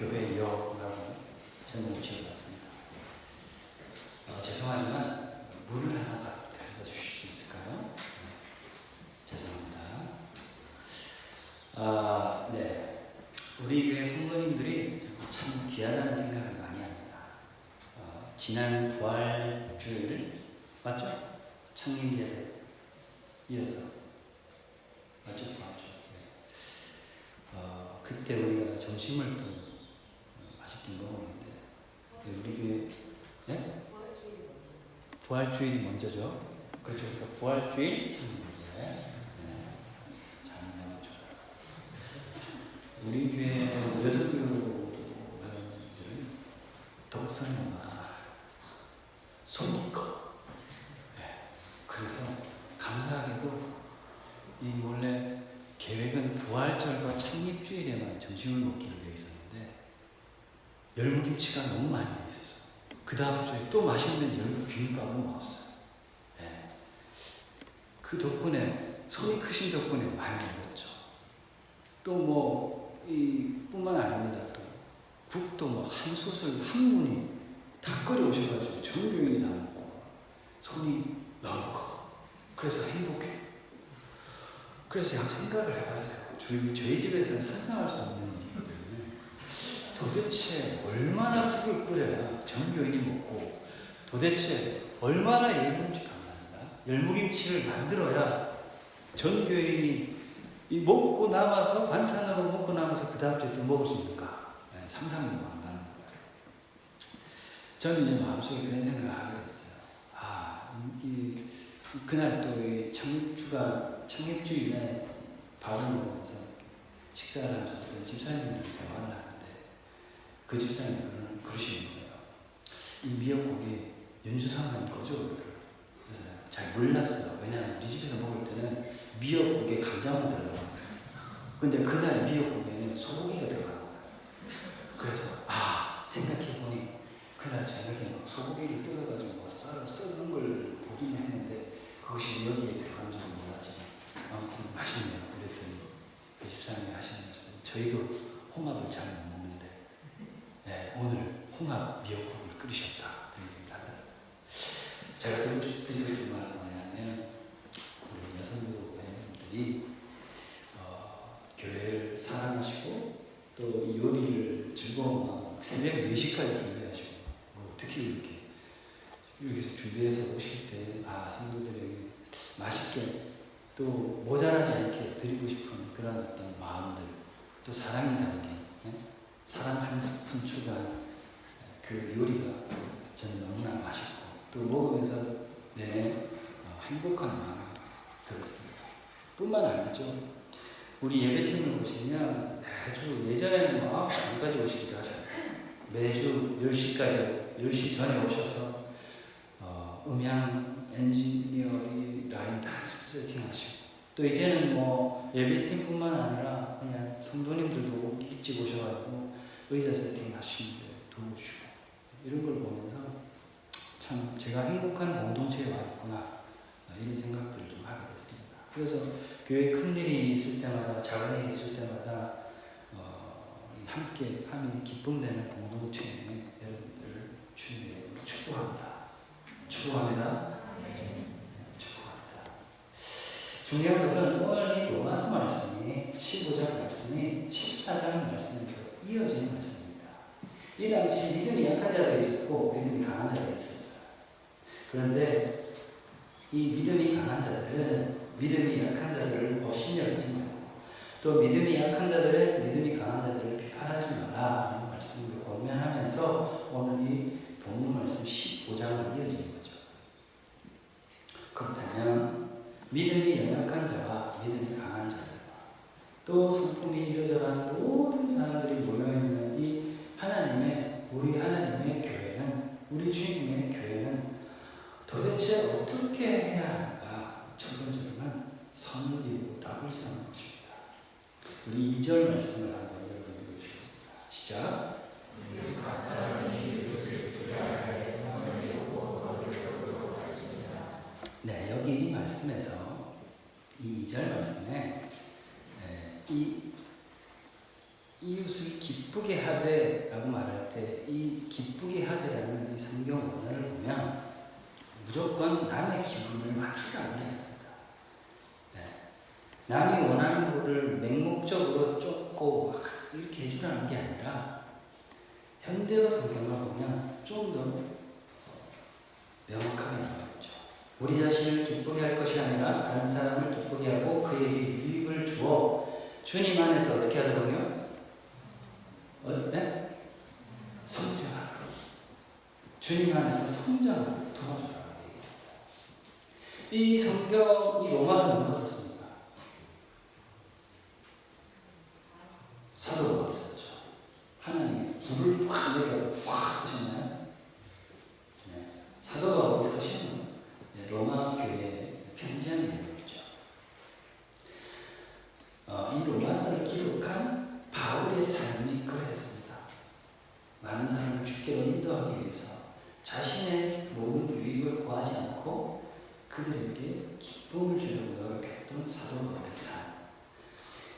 교회여라고 제목을 지어봤습니다. 죄송하지만 물을 하나 가져다 주실 수 있을까요? 죄송합니다. 네. 우리 교회 성도님들이 참 귀하다는 생각을 많이 합니다. 지난 부활주일 맞죠? 창립 예배 이어서 맞죠? 부활주일. 그때 우리가 점심을 또 맛있게 먹었는데 우리 교회 네? 부활주일이 먼저죠. 그렇죠. 그러니까 부활주일 창립예배. 잘 먹었죠. 우리 교회 여성교회들은 덕선마다 손이 커. 그래서 감사하게도 이 원래 계획은 부활절과 창립주일에만 점심을 먹기로 되어 있었는데 열무김치가 너무 많이 되어 있어서 그 다음 주에 또 맛있는 열무 비빔밥은 없어요. 그 덕분에 손이 크신 덕분에 많이 먹었죠. 또 뭐 이 뿐만 아닙니다. 또 국도 뭐 한 솥을 한 분이 다 끓여 오셔가지고 전교인이 다 먹고 손이 너무 커. 그래서 행복해. 그래서 제가 생각을 해봤어요. 저희 집에서는 상상할 수 없는 일이거든요. 도대체 얼마나 국을 끓여야 전교인이 먹고 도대체 얼마나 열무김치를 만들어야 전교인이 먹고 남아서 반찬으로 먹고 남아서 그 다음 주에 또 먹을 수 있는가? 상상도 안 가는 거예요. 저는 이제 마음속에 그런 생각을 하게 됐어요. 그날 또 창립주일에 밥을 먹으면서 식사를 하면서 어떤 집사님이랑 대화를 하는데 그 집사님은 그러시는 거예요. 이 미역국이 연주사만 거죠? 그래서 잘 몰랐어요. 왜냐하면 우리 집에서 먹을 때는 미역국에 간장은 들어가는 거예요. 근데 그날 미역국에는 소고기가 들어가는 거예요. 그래서 생각해보니 그날 저녁에 소고기를 뜯어가지고 썰은 걸 보긴 했는데 그것이 여기에 들어간 줄은 몰랐지만 아무튼 맛있네요. 그랬더니 그 집사님이 하시는 말씀, 저희도 홍합을 잘 못 먹는데 오늘 홍합 미역국을 끓이셨다 그런 얘기를 하더라고요. 제가 드리고 싶은 말은 뭐냐면 우리 여성교회님들이 교회를 사랑하시고 또 이 요리를 즐거운 마음 새벽 4시까지 준비하시고 특히 이렇게 여기서 준비해서 오실 때 성도들에게 맛있게 또 모자라지 않게 드리고 싶은 그런 어떤 마음들 또 사랑이 담긴 사랑 한 스푼 추가한 그 요리가 저는 너무나 맛있고 또 먹으면서 내내 행복한 마음이 들었습니다. 뿐만 아니죠. 우리 예배팀을 보시면 매주 예전에는 9시 반까지 오시기도 하셔요. 매주 10시 전에 오셔서 음향, 엔지니어링 라인 다 세팅하시고 또 이제는 뭐 예배팀뿐만 아니라 그냥 성도님들도 일찍 오셔가지고 의자 세팅하시는데 도와주시고 이런 걸 보면서 참 제가 행복한 공동체에 와 있구나 이런 생각들을 좀 하게 됐습니다. 그래서 교회 큰 일이 있을 때마다 작은 일이 있을 때마다 함께 함이 기쁨되는 공동체에 여러분들 주님의 축복합니다. 축복합니다. 축복합니다. 중요한 것은 오늘 이 로마서 말씀이 15장 말씀이 14장 말씀에서 이어지는 말씀입니다. 이 당시 믿음이 약한 자들이 있었고 믿음이 강한 자들이 있었어요. 그런데 이 믿음이 강한 자들은 믿음이 약한 자들을 신뢰하지 말고 또 믿음이 약한 자들은 믿음이 강한 자들을 비판하지 마라 라는 말씀을 권면하면서 오늘 이 본문 말씀 15장을 이어지는 거죠. 그렇다면 믿음이 연약한 자와 믿음이 강한 자들과 또 성품이 이러저러한 모든 사람들이 모여있는 이 우리 하나님의 교회는 우리 주님의 교회는 도대체 어떻게 해야 할까? 첫 번째로는 선을 이루고 답을 쌓는 것입니다. 우리 2절 말씀을 한번 여러분 읽어주시겠습니다. 시작. 네, 여기 이 말씀에서 이 2절 말씀에 이 이웃을 기쁘게 하되 라고 말할 때 이 기쁘게 하되라는 이 성경 원어를 보면 무조건 남의 기분을 맞추라는 게 아닙니다. 네. 남이 원하는 거를 맹목적으로 쫓고 이렇게 해주라는 게 아니라 현대어 성경을 보면 좀 더 명확하게 나와있죠. 우리 자신을 기쁘게 할 것이 아니라 다른 사람을 기쁘게 하고 그에게 유익을 주어 주님 안에서 어떻게 하더라고요? 네? 성장하도록. 주님 안에서 성장하도록 도와주라고 얘기합니다. 이 성경, 이 로마서 누가 썼습니까? 사도 바울이 썼죠. 하나님 불을 확 내려 확 쓰셨나요? 네. 사도 바울이 쓰신 로마 교회에 편지한 내용이죠. 이 로마서를 기록한 바울의 삶이 그랬습니다. 많은 사람을 주께로 인도하기 위해서 자신의 모든 유익을 구하지 않고 그들에게 기쁨을 주려고 노력했던 사도 바울의 삶.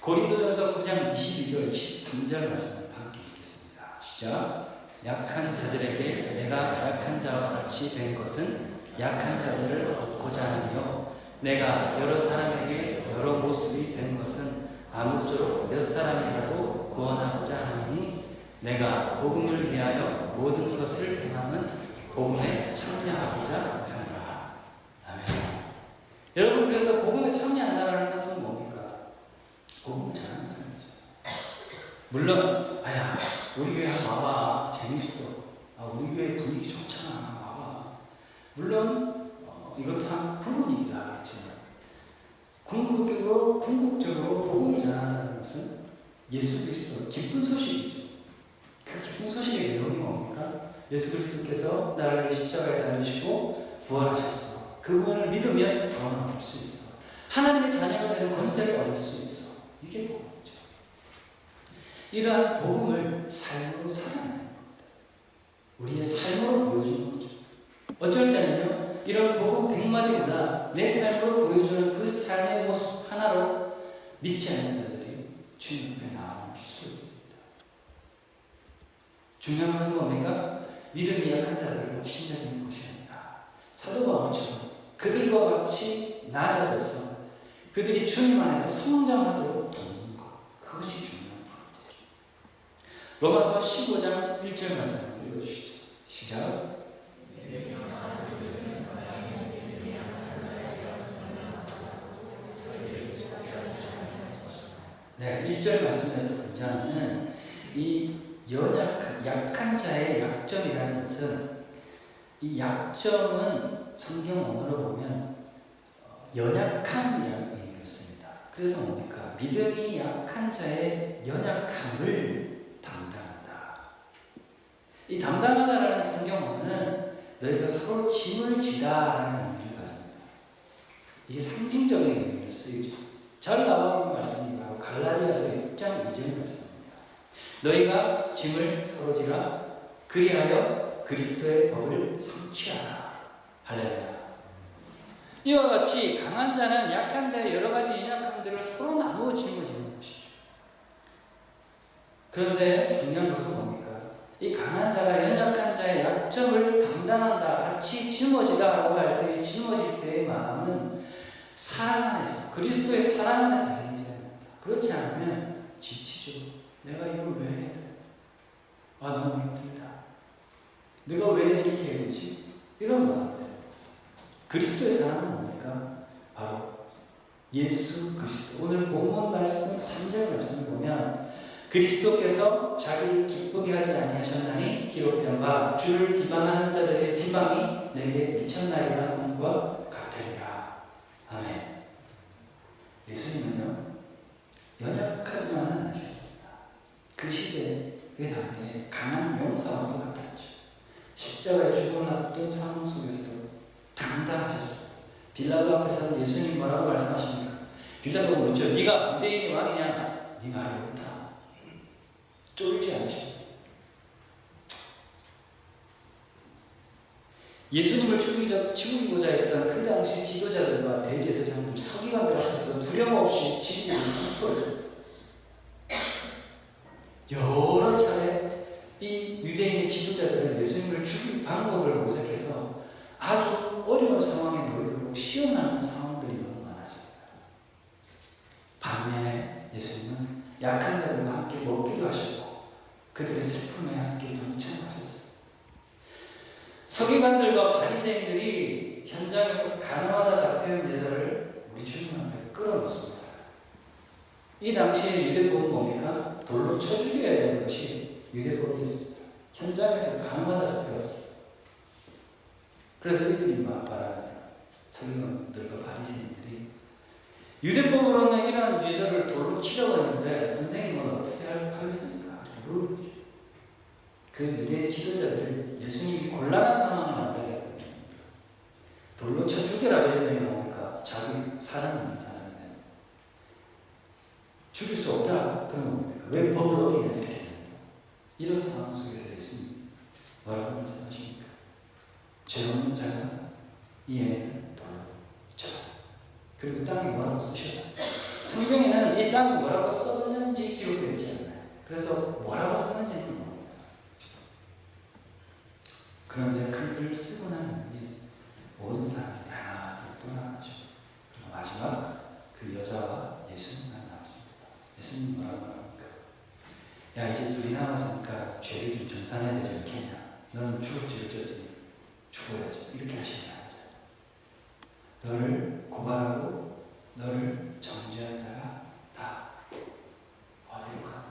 고린도전서 9장 22절 23절 말씀을 함께 읽겠습니다. 시작. 약한 자들에게 내가 약한 자와 같이 된 것은 약한 자들을 얻고자 하며 내가 여러 사람에게 여러 모습이 된 것은 아무쪼록 몇 사람이라도 구원하고자 하니 내가 복음을 위하여 모든 것을 행하는 복음에 참여하고자 하노라. 아멘. 여러분, 그래서 복음에 참여한다는 것은 뭡니까? 복음을 전하는 사람이죠. 물론 우리 교회 와봐, 재밌어. 우리 교회 분위기 좋잖아, 와봐. 물론 이것도 한 부분이기도 하겠지만 궁극적으로 복음을 전한다는 것은 예수 그리스도 기쁜 소식이죠. 그 기쁜 소식의 내용이 뭡니까? 예수 그리스도께서 나를 위해 십자가에 달리시고 부활하셨어. 그분을 믿으면 구원을 얻을 수 있어. 하나님의 자녀가 되는 권세를 얻을 수 있어. 이게 복음이죠. 이러한 복음을 삶으로 살아내는 겁니다. 우리의 삶으로 보여주는 거죠. 어쩔 때는요, 이런 복음 100마디보다 내 삶으로 보여주는 그 삶의 모습 하나로 믿지 않는 자들이 주님 앞에 나올 수도 있습니다. 중요한 것은 뭡니까? 믿음이 약한 자들을 신뢰하는 것이 아니라 사도 바울처럼 그들과 같이 낮아져서 그들이 주님 안에서 성장하도록 돕는 것. 그것이 중요한 것이죠. 로마서 15장 1절 말씀을 읽어주시죠. 시작. 네, 1절 말씀에서 등장하는 이 약한 자의 약점이라는 것은, 이 약점은 성경 언어로 보면 연약함이라는 의미로 씁니다. 그래서 뭡니까? 믿음이 약한 자의 연약함을 담당한다. 이 담당하다라는 성경 언어는 너희가 서로 짐을 지다라는 의미를 가집니다. 이게 상징적인 의미로 쓰이죠. 잘 나오는 말씀이 바로 갈라디아서 6장 2절 말씀입니다. 너희가 짐을 서로 지라 그리하여 그리스도의 법을 성취하라. 할렐루야. 이와 같이 강한 자는 약한 자의 여러 가지 연약함들을 서로 나누어 짊어지는 것이죠. 그런데 중요한 것은 뭡니까? 이 강한 자가 연약한 자의 약점을 담당한다, 같이 짊어지다라고 할 때, 짊어질 때의 마음은 사랑 안에서, 그리스도의 사랑 안에서 행해져야 합니다. 그렇지 않으면 지치죠. 내가 이걸 왜 해야 돼? 너무 힘들다. 내가 왜 이렇게 해야 되지? 이런 마음들. 그리스도의 사랑은 뭡니까? 바로 예수 그리스도. 오늘 본문 말씀 3절 말씀을 보면 그리스도께서 자기를 기쁘게 하지 아니하셨나니 기록된 바 주를 비방하는 자들의 비방이 내게 미쳤나이다 하는 것과 같으리라. 아멘. 예수님은요, 연약하지만은 않으셨습니다. 그 시대에, 그 당대에 강한 용사와도 같았죠. 십자가에 죽어놨던 상황 속에서도 당당하셨어요. 빌라도 앞에서 예수님 뭐라고 말씀하십니까? 빌라도가 묻죠. 네가 유대인의 왕이냐? 네 말이 옳다. 쫄지 않으셨어요. 예수님을 죽이고자 했던 그 당시 지도자들과 대제사장들, 서기관들 앞에서 두려움 없이 진리를 선포했습니다. 여러 차례 이 유대인의 지도자들은 예수님을 죽일 방법을 모색해서 아주 어려운 상황에 놓이도록 시험하는 상황들이 너무 많았습니다. 반면에 예수님은 약한 자들과 함께 먹기도 하셨고 그들의 슬픔에 함께 동참하셨어요. 서기관들과 바리새인들이 현장에서 가늠하다 잡혀온 여자를 우리 주님 앞에 끌어놓습니다. 이 당시에 유대법은 뭡니까? 돌로 쳐 죽여야 되는 것이 유대법이었습니다. 현장에서 가늠하다 잡혀왔어요. 그래서 이들이 말합니다. 서기관들과 바리새인들이 유대법으로는 이러한 여자를 돌로 치려고 했는데 선생님은 어떻게 하겠습니까? 물어보죠. 그 유대 지도자들은 예수님이 곤란한 상황을 만들게 합니다. 돌로 쳐 죽여라 이랬더니 뭡니까? 자기 사람 있는 사람인데 죽일 수 없다. 그럼 뭡니까? 왜 법을 어기냐 이렇게 됩니다. 이런 상황 속에서 예수님 뭐라고 말씀하십니까? 죄 없는 자가 이 애를 돌로 쳐라. 그리고 땅에 뭐라고 쓰셨어요? 성경에는 이 땅에 뭐라고 썼는지 기록되어 있지 않나요? 그래서 뭐라고 썼는지는 모릅니다. 그런데 그 글을 쓰고 난 뒤에 모든 사람들이 하나 둘 떠나가죠. 그리고 마지막 그 여자와 예수님만 남습니다. 예수님 뭐라고 합니까? 야 이제 둘이 남았으니까 죄를 좀 정산해야 되지 않겠냐? 너는 죽을 죄를 졌으니 죽어야지. 이렇게 하시는 게 아니잖아요. 너를 고발하고 너를 정죄한 자가 다 어디로 가느냐?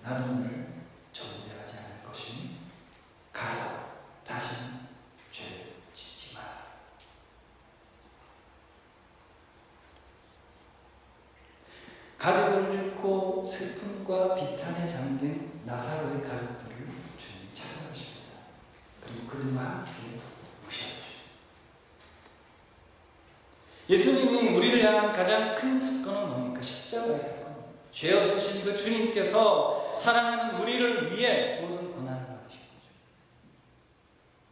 나도 너를 정죄하지 않을 것이니 가서 다시는 죄를 짓지 마라. 가족을 잃고 슬픔과 비탄에 잠긴 나사로의 가족들을 주님이 찾아가십니다. 그리고 그들과 함께 무시하죠. 예수님이 우리를 향한 가장 큰 사건은 뭡니까? 십자가의 사건. 죄 없으신 그 주님께서 사랑하는 우리를 위해 모든 고난을 받으신 거죠.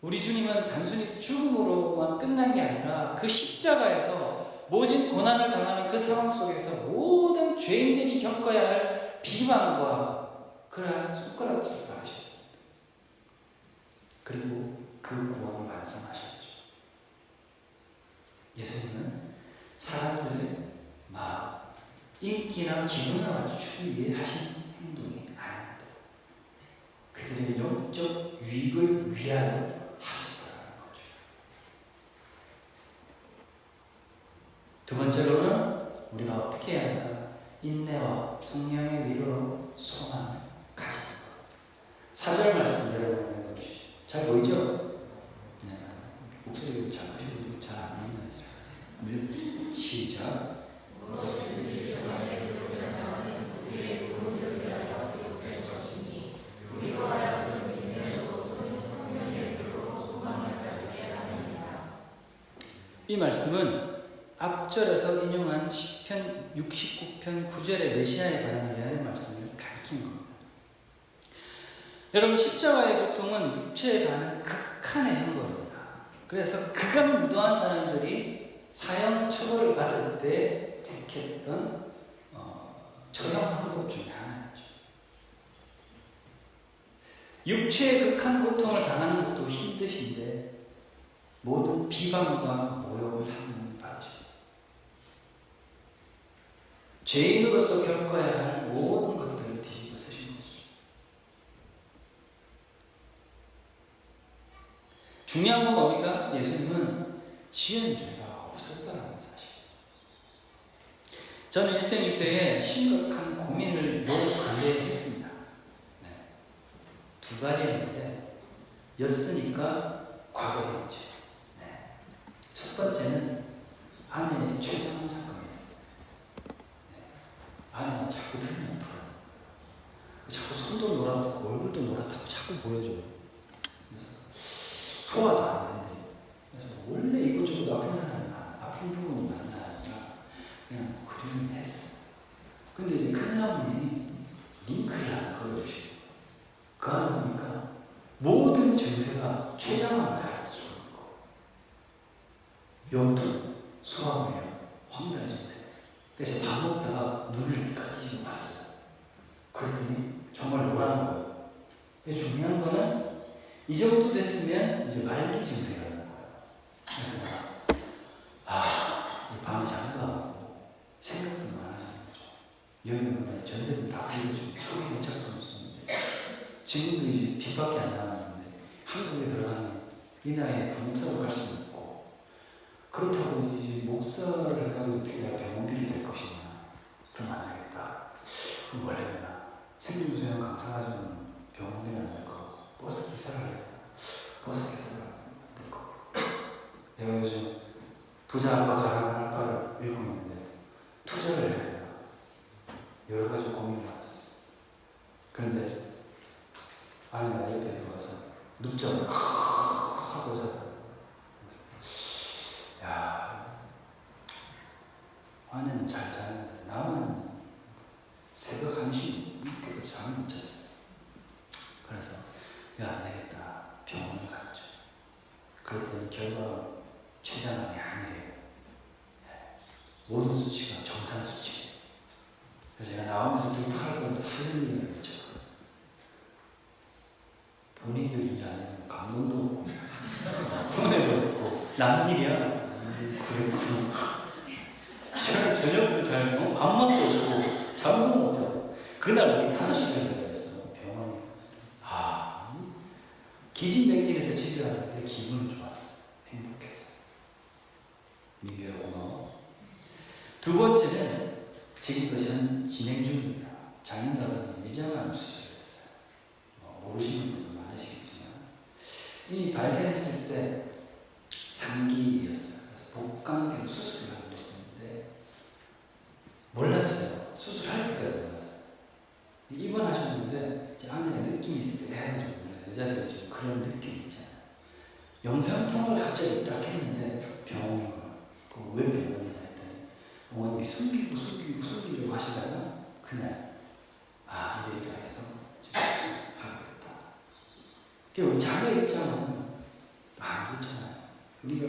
우리 주님은 단순히 죽음으로만 끝난 게 아니라 그 십자가에서 모진 고난을 당하는 그 상황 속에서 모든 죄인들이 겪어야 할 비방과 그러한 손가락질을 받으셨습니다. 그리고 그 구원을 완성하셨죠. 예수님은 사람들의 마음, 인기나 기분을 맞추기 위해 하신 행동이 아닙니다. 그들의 영적 유익을 위하여 하셨다는 거죠. 두 번째로는 우리가 어떻게 해야 할까? 인내와 성령의 위로로 소망을 가지는 것. 4절 말씀 여러분 읽어주시죠. 잘 보이죠? 네. 목소리 작으시고 잘 안 나오는 시작. 이 말씀은 앞절에서 인용한 시편 69편 9절의 메시아에 관한 예언의 말씀을 가리키는 겁니다. 여러분 십자가의 고통은 육체에 가는 극한의 형벌입니다. 그래서 극악무도한 사람들이 사형 처벌을 받을 때 택했던 처형 방법 중에 하나였죠. 육체의 극한 고통을 당하는 것도 힘드신데 모든 비방과 모욕을 하나님이 받으셨어요. 죄인으로서 겪어야 할 모든 것들을 뒤집어 쓰신 거죠. 중요한 건 뭡니까? 예수님은 지은 죄가 없었다는 사실이에요. 저는 일생일대에 심각한 고민을 근래에 했습니다. 네. 두 가지였는데 였으니까 과거였죠. 네. 첫 번째는 아내의 최장암 사건이었습니다. 네. 아내가 자꾸 등이 아프고 자꾸 손도 노랗고 얼굴도 노랗다고 자꾸 보여줘요. 그래서 소화도 안 된대. 그래서 원래 이것저것 아픈 사람이 아픈 부분이 많나 그냥 그림을 했어. 근데 이제 큰 사모님이 링크를 하나 그어주시고 그 안에 보니까 모든 증세가 췌장암을 가리키는 거. 염통, 소화불량, 황달 증세. 그래서 밥 먹다가 눈을 까지고 봤어요. 그랬더니 정말 노란 거예요. 근데 중요한 거는 이 정도 됐으면 이제 말기 증세가 있는 거예요. 이 밤에 잠도 안 오고 생각도 많아지는 거죠. 여행은 전세금 다 빌려주고 속이 정착도 없었는데 지금도 이제 빚밖에 안 남았는데 한국에 들어가면 이 나이에 그 목사로 갈 수는 없고, 그렇다고 이제 목사를 가고 어떻게 내가 병원비를 될 것이냐, 그러면 안 되겠다. 그럼 원래 내가 생명수양 강사 가지고는 병원비는 안 될 거고 버스 기사를 해야 돼. 버스 기사를 안 될 거고. 내가 요즘 부자 아빠 가라는 알바를 읽고 있는데 투자를 해야 되나, 여러 가지 고민이 많았었어요. 그런데 아내가 옆에 와서 눕자고 하고 자더라고요. 야, 아내는 잘 자는데 나는 새벽 1시 이렇게 잠을 못 잤어요. 그래서 이거 안 되겠다, 병원을 갔죠. 그랬더니 결과가 췌장암이 아니래요. 모든 수치가 정상 수치예요. 그래서 제가 나오면서 누구 하라고 할렐루야를 외쳤거든요. 본인들 일 아니면 감동도 없고 후회도 없고 남은 일이야. 그랬구나. 제가 저녁도 잘 밥맛도 없고 잠도 못 자고 그날 우리 5시간이 들어있어 병원에. 기진맥진해서 집에 왔는데 기분은 좋았어. 행복했어. 미규야 고마워. 두 번째는 지금도 전 진행 중입니다. 장인어른이 위장암 수술을 했어요. 모르시는 분도 많으시겠지만 이 발견했을 때 3기였어요. 그래서 복강경 수술을 하고 있었는데 몰랐어요. 수술할 때까지 몰랐어요. 입원하셨는데 제 안에 느낌이 있어요. 여자들이 지금 그런 느낌 있잖아요. 영상통화를 갑자기 딱 했는데 병원이 왜 병원이냐 했더니 어머님이 숨기려고 하시다가 그날 이래 해서 지금 하게 됐다. 그러니까 우리 자녀 입장은 그렇잖아요. 우리가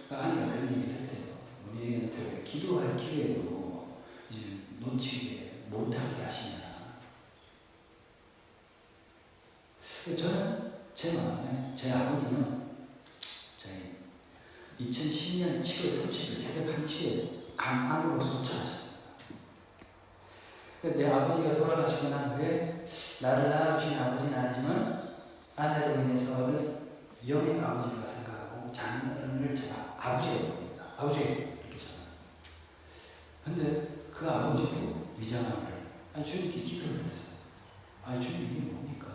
아내가 그런 얘기를 했대요. 우리한테 기도할 기회도 이제 놓치게 못하게 하시냐. 저는 제 마음에 제 아버님은 저희 2010년 7월 30일 새벽 1시에 간 안으로 소천하셨습니다. 내 아버지가 돌아가시고 난 후에 나를 낳아주신 아버지는 아니지만 아내로 인해서 얻은 영의 아버지가 생각하고 장인어른을 제가 아버지라고 봅니다. 아버지 이렇게 저는. 근데 그 아버지도 위장암을 주님께 기도를 했어요. 주님 이게 뭡니까?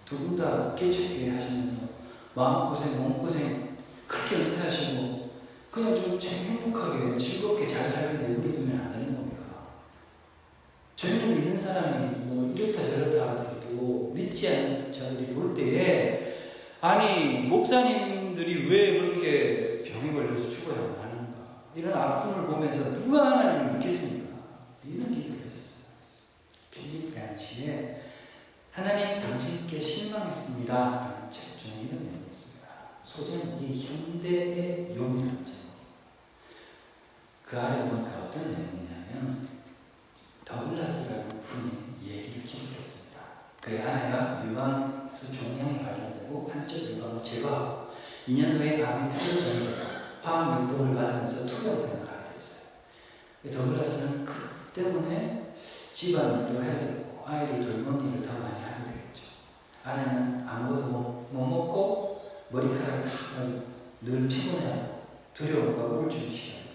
두 분 다 깨끗게 하시면서 마음고생, 몸고생 그렇게 은퇴하시고 그냥 좀 행복하게 즐겁게 잘 살게 내버려두면 안 되는 겁니까? 저희를 믿는 사람이 이렇다 저렇다 하더라도 믿지 않는 자들이 볼 때에 목사님들이 왜 그렇게 병이 걸려서 죽어야만 하는가, 이런 아픔을 보면서 누가 하나님을 믿겠습니까? 이런 기도를 했었어요. 필립 간시에 하나님 당신께 실망했습니다 라는 책 중에 이런 내용이 있습니다. 소재는 이 현대의 용이라는 제목. 그 아래 보니까 어떤 내용이냐면 더글라스라는 분이 얘기를 기록했습니다. 그의 아내가 유방에서 종양이 발견되고 한쪽 유방을 제거하고 2년 후에 암이 풀어졌는데 화학밀도를 받으면서 투병 생활을 하게 됐어요. 더글라스는 그 때문에 집안일도 해야 되고 아이를 돌보는 일을 더 많이 하게 되겠죠. 아내는 아무것도 못 먹고 머리카락이 다 늘 피곤해하고 두려움과 우울증이 시작해요.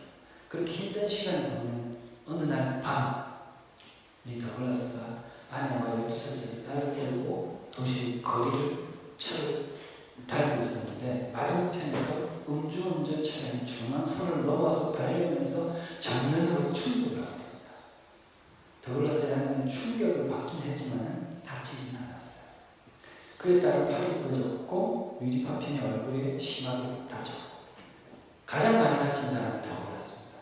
그렇게 힘든 시간이 오는 어느 날 밤, 이 더글라스가 아내와 12살짜리 딸을 데리고 도시 거리를 차를 달리고 있었는데 맞은편에서 음주운전 차량이 중앙선을 넘어서 달리면서 정면으로 충돌을 합니다. 더글라스의 아내는 충격을 받긴 했지만 다치진 않았어요. 그에 따라 팔이 부러졌고 유리파편이 얼굴에 심하게 다쳤고 가장 많이 다친 사람이 더글라스입니다.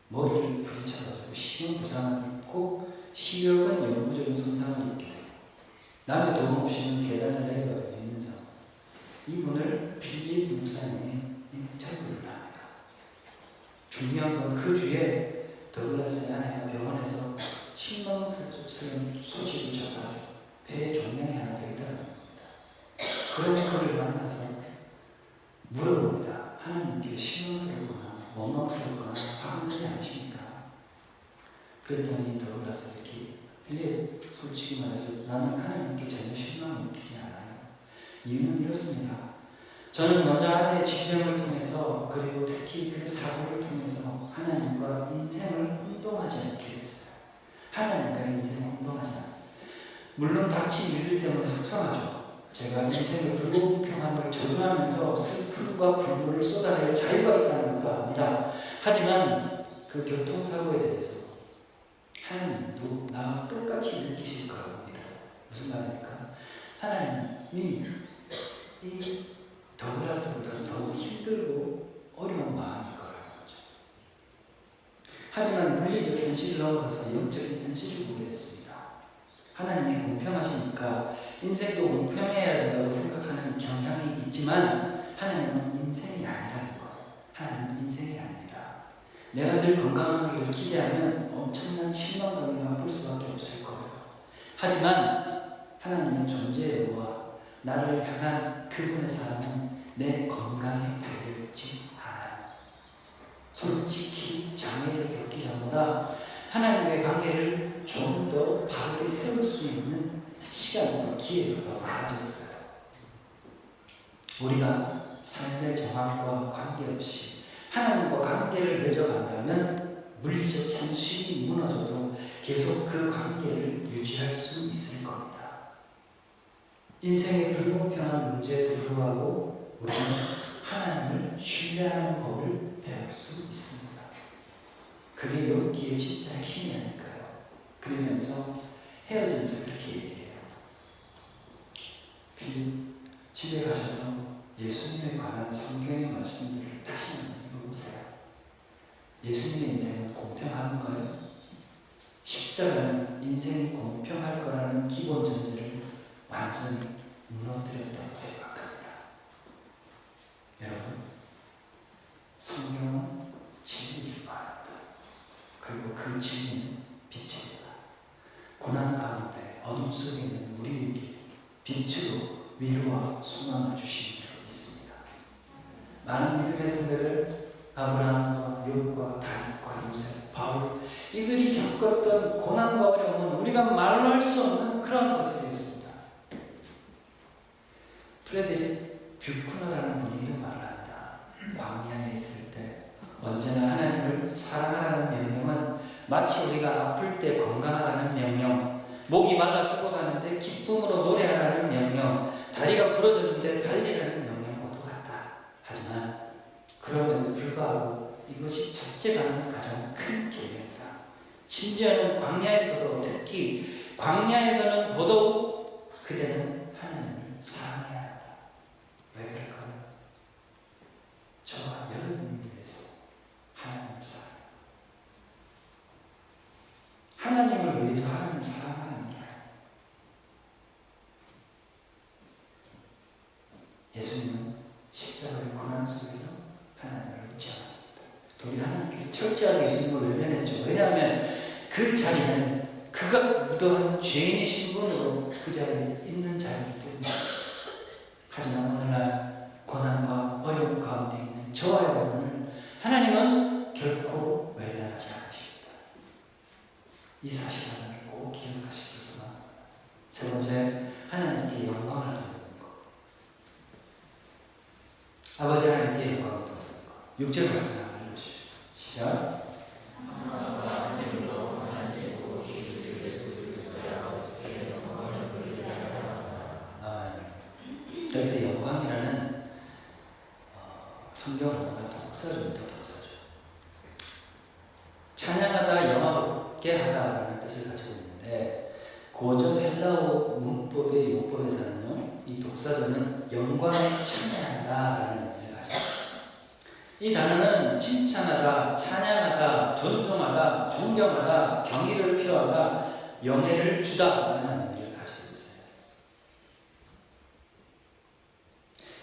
머리를 부딪혀가지고 심한 부상을 입고 시력은 영구적인 손상을 입게 되고 남의 도움 없이는 계단을 내려가게 되는 상황. 이분을 필립 목사님이 인터뷰를 합니다. 중요한 건 그 뒤에 더글라스의 아내가 병원에서 실망스러운 소식을 전하죠. 배에 종량이 하나 더 있다는 겁니다. 그런 그를 만나서 물어봅니다. 하나님께 실망스럽거나 원망스럽거나 화가 나지 않으십니까? 그랬더니 더불어서 이렇게 빌립 솔직히 말해서 나는 하나님께 전혀 실망을 느끼지 않아요. 이유는 이렇습니다. 저는 먼저 아내의 질병을 통해서 그리고 특히 그 사고를 통해서 하나님과 인생을 혼동하지 않게 됐어요. 하나님과 인생을 혼동하지 않아요. 물론 닥친 일들 때문에 속상하죠. 제가 인생의 불공평함을 저주하면서 슬픔과 분노를 쏟아낼 자유가 있다는 것도 압니다. 하지만 그 교통사고에 대해서 하나님도 나와 똑같이 느끼실 거라고 믿어요. 무슨 말입니까? 하나님이 이 더블라스보다 더 힘들고 어려운 마음일 거라는 거죠. 하지만 물리적 현실을 넘어서서 영적인 현실을 보게 됐습니다. 하나님이 공평하시니까 인생도 공평해야 된다고 생각하는 경향이 있지만 하나님은 인생이 아니라는 거예요. 하나님은 인생이 아닙니다. 내가 늘 건강하기를 기대하면 엄청난 실망감을 맛볼 수밖에 없을 거예요. 하지만 하나님의 존재의 의무와 나를 향한 그분의 사랑은 내 건강에 달려있지 않아요. 솔직히 장애를 겪기 전보다 하나님과의 관계를 좀 더 바르게 세울 수 있는 시간과 기회가 더 많아졌어요. 우리가 삶의 정황과 관계없이 하나님과 관계를 맺어간다면 물리적 현실이 무너져도 계속 그 관계를 유지할 수 있을 겁니다. 인생의 불공평한 문제에도 불구하고 우리는 하나님을 신뢰하는 법을 배울 수 있습니다. 그게 욥기의 진짜 핵심이라니까요. 그러면서 헤어지면서 그렇게 얘기해요. 필립 집에 가셔서 예수님에 관한 성경의 말씀들을 다시 한번 읽어보세요. 예수님의 인생은 공평한가요? 십자가는 인생이 공평할 거라는 기본 전제를 완전히 무너뜨렸다고 생각합니다. 여러분, 성경은 진리를 말합니다. 그리고 그 진리는 빛입니다. 고난 가운데 어둠 속에 있는 우리에게 빛으로 위로와 소망을 주시는 줄 믿습니다. 많은 믿음의 성도들, 아브라함과 욥과 다윗과 요셉, 바울, 이들이 겪었던 고난과 어려움은 우리가 말로 할 수 없는 그런 것들이었습니다. 프레데릭 뷰크너라는 분이 이런 말을 합니다. 광야에 있을 때 언제나 하나님을 사랑하라는 명령은 마치 우리가 아플 때 건강하라는 명령, 목이 말라 죽어가는데 기쁨으로 노래하라는 명령, 다리가 부러졌는데 달리라는 명령과도 같다. 하지만 그럼에도 불구하고 이것이 첫째가는 가장 큰 계명이다. 심지어는 광야에서도, 특히 광야에서는 더더욱 그대는 하나님을 사랑해야 한다. 왜 그럴까요? 저와 여러분을 위해서 하나님을 사랑해요. 하나님을 위해서 하나님을 사랑하는 게 아니에요. 예수님은 십자가의 고난 속에서 하나님을 잊지 않았습니다. 우리 하나님께서 철저하게 예수님을 외면했죠. 왜냐하면 그 자리는 그가 무도한 죄인의 신분으로 그 자리에 있는 자리이기 때문에. 하지만 오늘날 고난과 어려움 가운데 있는 저와 여러분을 하나님은 결코 외면하지 않으십니다. 이 사실 하나를 꼭 기억하시길 바랍니다. 세 번째, 하나님께 영광을 돌리는 것. 아버지 하나님께 영광을 돌리는 것. 6절 말씀 한번 읽어주시죠. 시작. 여기서 영광이라는 성경 언어가 독사조입니다. 독사조. 찬양하다, 영화롭게 하다라는 뜻을 가지고 있는데 고전 헬라어 문법의 용법에서는요, 이 독사조는 영광을 찬양한다라는 의미를 가지고 있습니다. 이 단어는 칭찬하다, 찬양하다, 존중하다, 존경하다, 경의를 표하다, 영예를 주다라는 의미를 가지고 있어요.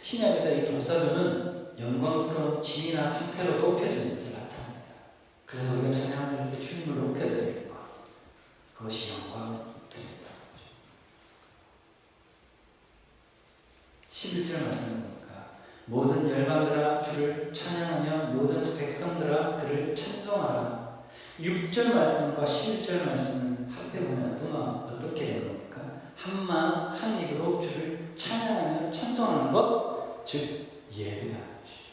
신약에서 이 독사조는 영광스러운 진이나 상태로 높여지는 것을 나타냅니다. 그래서 우리가 찬양할 때 주님을 높여야 되는 것. 그것이 영광을 드립니다. 11절 말씀을 보니까 모든 열방들아 주를 찬양하며 모든 백성들아 그를 찬송하라. 6절 말씀과 11절 말씀을 합해보면 어떻게 되는 겁니까? 한 마음 한 입으로 주를 찬양하며 찬송하는 것, 즉 예배하는 것이죠.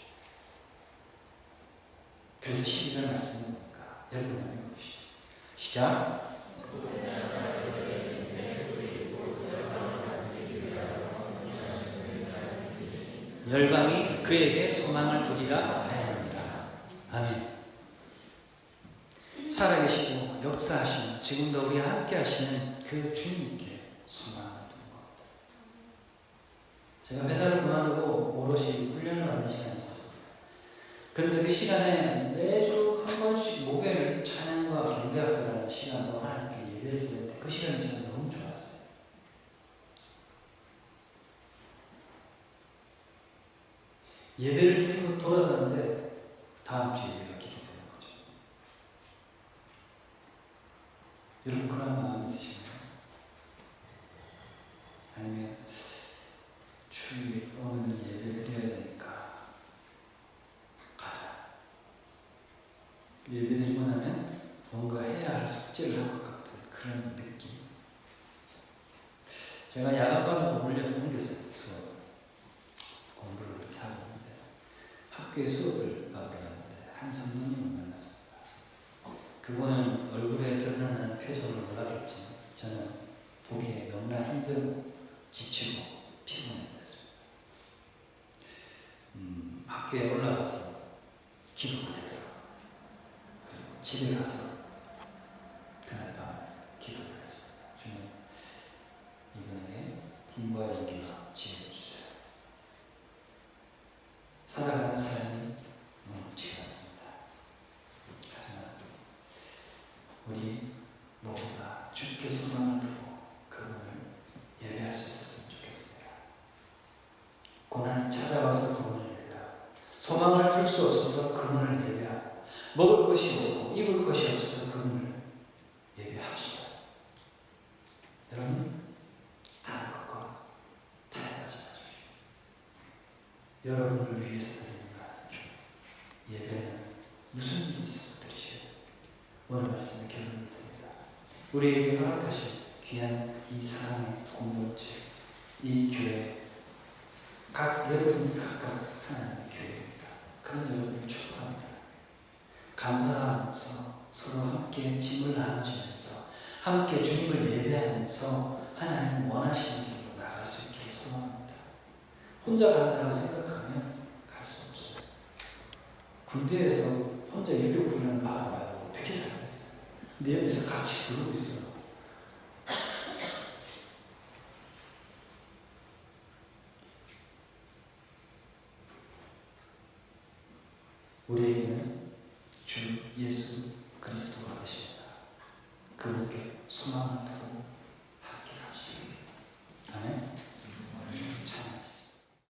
그래서 12절 말씀을 보니까 여러분 한번 읽어보시죠. 시작. 열방이 그에게 소망을 두리라 하였느니라. 아멘. 살아계시고 역사하시는 지금도 우리와 함께 하시는 그 주님께 소망을 두는 겁니다. 제가 회사를 그만두고 오롯이 훈련을 받는 시간이 있었습니다. 그런데 그 시간에 매주 한 번씩 목요일 찬양과 경배하라는 시간으로 하나님께 예배를 드렸는데 그 시간이 저는 너무 좋았어요. 예배를 드리고 돌아서는데 다음 주 예배가 기도되는 거죠. 여러분 그런 마음 있으신가요? 아니면 주일 오늘 예배 드려야 되니까 가자. 예배 드리고 나면 뭔가 해야 할 숙제를 할 것 같은 그런 느낌. 제가 야간반으로 몰려서 옮겼어요. 수업 공부를 그렇게 하고 있는데 학교에 수업을 받으러 갔는데 한 선생님을 만났습니다. 그분은 얼굴에 드러나는 표정을 몰랐겠지만 저는 보기에 너무나 힘들고 지치고 피곤해 보였습니다. 학교에 올라가서 기도가 되더라고요. 그리고 집에 가서 그날 밤 기도를 했습니다. 주님, 이분에게 힘과 용기와 지혜를 주세요. 살아가는 삶이 무지가 않습니다. 하지만 우리 모두가 주께 소망을 두고 그분을 예배할 수 있었으면 좋겠습니다. 고난이 찾아와서 그분을 예배하고 소망을 둘 수 없어서 그분을 예배하고 먹을 것이 없고 입을 것이 없어서 그분을 예배합시다. 여러분 다른 것과 타협하지 마십시오. 여러분을 위해서 드리는 예배는 무슨 일이 있어도 드리셔야 돼요. 오늘 말씀을 결론을 드립니다. 우리에게 허락하신 귀한 이 사랑의 공동체, 이 교회, 각 여러분이 각각 하나님의 교회입니다. 그런 여러분을 축복합니다. 감사하면서 서로 함께 짐을 나눠주면서 함께 주님을 예배하면서 하나님 원하시는 길로 나갈 수 있기를 소망합니다. 혼자 간다고 생각하면 갈 수 없어요. 군대에서 혼자 유교 훈련을 받아봐요. 어떻게 살겠어요? 근데 옆에서 같이 부르고 있어요. 우리에게는 주 예수 그리스도가 계십니다. 그분께 소망을 두고 함께 갑시다. 아멘.